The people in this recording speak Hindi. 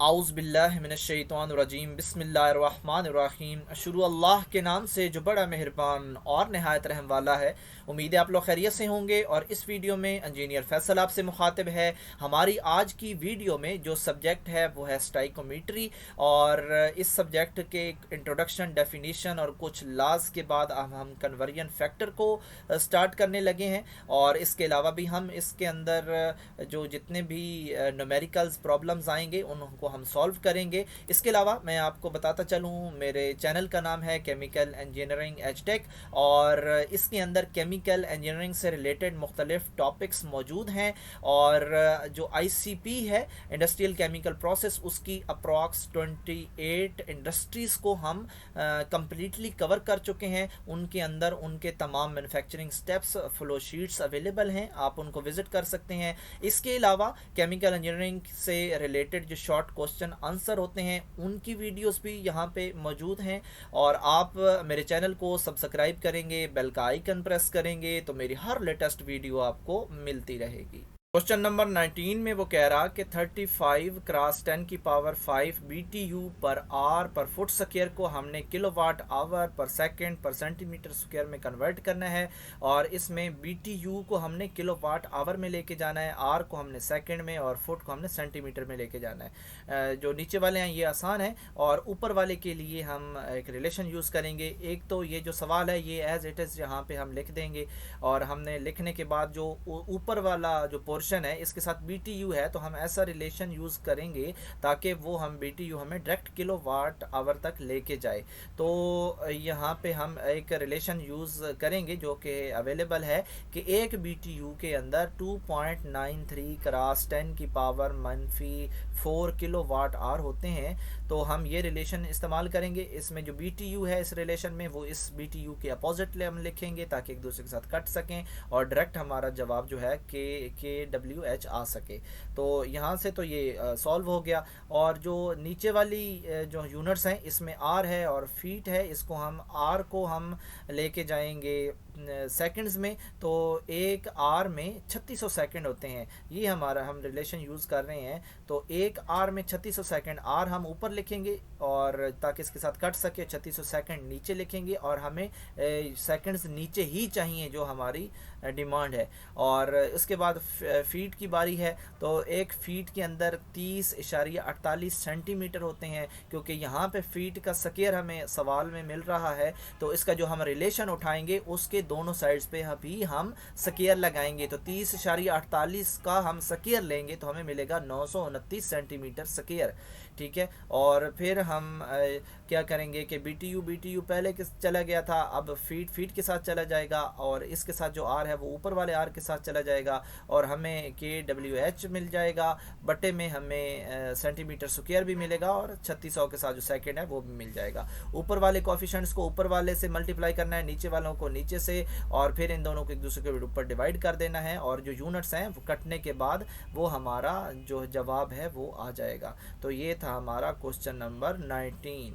आउज़ बिल्लाहि मिनश्शैतानिर्रजीम बिस्मिल्लाहिर्रहमानिर्रहीम। शुरू अल्लाह के नाम से जो बड़ा मेहरबान और नहायत रहम वाला है। उम्मीद है आप लोग खैरियत से होंगे। और इस वीडियो में इंजीनियर फैसल आपसे मुखातिब है। हमारी आज की वीडियो में जो सब्जेक्ट है वो है स्टाइकोमेट्री। और इस सब्जेक्ट के इंट्रोडक्शन, डेफिनेशन और कुछ लाज के बाद हम कन्वर्जन फैक्टर को स्टार्ट करने लगे हैं। और इसके अलावा भी हम इसके अंदर जो जितने भी न्यूमेरिकल्स प्रॉब्लम्स आएंगे उनको हम सॉल्व करेंगे। इसके अलावा मैं आपको बताता चलूँ, मेरे चैनल का नाम है केमिकल इंजीनियरिंग एचटेक। और इसके अंदर केमिकल इंजीनियरिंग से रिलेटेड मुख्तलिफ टॉपिक्स मौजूद हैं। और जो आईसीपी है, इंडस्ट्रियल केमिकल प्रोसेस, उसकी अप्रॉक्स 28 इंडस्ट्रीज़ को हम कम्प्लीटली कवर कर चुके हैं। उनके अंदर उनके तमाम manufacturing steps, flow sheets available हैं, आप उनको विज़िट कर सकते हैं। इसके अलावा केमिकल इंजीनियरिंग से रिलेटेड जो शॉर्ट क्वेश्चन आंसर होते हैं उनकी वीडियोस भी यहाँ पे मौजूद हैं। और आप मेरे चैनल को सब्सक्राइब करेंगे, बेल का आइकन प्रेस करेंगे तो मेरी हर लेटेस्ट वीडियो आपको मिलती रहेगी। क्वेश्चन नंबर 19 में वो कह रहा कि 35 क्रॉस 10 की पावर 5 BTU पर आर पर फुट स्क्वायर को हमने किलोवाट आवर पर सेकंड पर सेंटीमीटर स्क्वायर में कन्वर्ट करना है। और इसमें BTU को हमने किलोवाट आवर में लेके जाना है, आर को हमने सेकंड में और फुट को हमने सेंटीमीटर में लेके जाना है। जो नीचे वाले हैं ये आसान है, और ऊपर वाले के लिए हम एक रिलेशन यूज़ करेंगे। एक तो ये जो सवाल है ये एज इट इज़ यहाँ पे हम लिख देंगे, और हमने लिखने के बाद जो ऊपर वाला जो पोर्शन है इसके साथ BTU है तो हम ऐसा रिलेशन यूज़ करेंगे ताकि वो हम BTU हमें डायरेक्ट किलोवाट आवर तक लेके जाए। तो यहाँ पे हम एक रिलेशन यूज़ करेंगे जो कि अवेलेबल है कि एक BTU के अंदर 2.93 क्रॉस 10 की पावर -4 किलोवाट आवर होते हैं। तो हम ये रिलेशन इस्तेमाल करेंगे। इसमें जो BTU है इस रिलेशन में वो इस BTU के अपोजिट हम लिखेंगे ताकि एक दूसरे के साथ कट सकें और डायरेक्ट हमारा जवाब जो है KWH आ सके। तो यहाँ से तो ये सॉल्व हो गया। और जो नीचे वाली जो यूनिट्स हैं इसमें R है और फीट है, इसको हम R को हम लेके जाएंगे सेकंड्स में। तो एक आर में 3600 सेकंड होते हैं, ये हमारा हम रिलेशन यूज़ कर रहे हैं। तो एक आर में 3600 सेकंड, आर हम ऊपर लिखेंगे और ताकि इसके साथ कट सके 3600 सेकंड नीचे लिखेंगे। और हमें सेकंड्स नीचे ही चाहिए जो हमारी डिमांड है। और उसके बाद फीट की बारी है। तो एक फीट के अंदर 30.48 सेंटीमीटर होते हैं। क्योंकि यहाँ पे फीट का स्क्वायर हमें सवाल में मिल रहा है तो इसका जो हम रिलेशन उठाएंगे उसके दोनों साइड्स पे भी हम स्क्वायर लगाएंगे। तो 30.48 का हम स्क्वायर लेंगे तो हमें मिलेगा 929 सेंटीमीटर स्क्वायर। ठीक है। और फिर हम क्या करेंगे कि BTU पहले के चला गया था, अब फीट के साथ चला जाएगा, और इसके साथ जो आर है वो ऊपर वाले आर के साथ चला जाएगा और हमें KWH मिल जाएगा। बटे में हमें सेंटीमीटर स्क्वायर भी मिलेगा और 3600 के साथ जो सेकंड है वो भी मिल जाएगा। ऊपर वाले कोफिशिएंट्स को ऊपर वाले से मल्टीप्लाई करना है, नीचे वालों को नीचे से, और फिर इन दोनों को एक दूसरे के ऊपर डिवाइड कर देना है। और जो यूनिट्स हैं वो कटने के बाद वो हमारा जो जवाब है वो आ जाएगा। तो ये था हमारा क्वेश्चन नंबर 19।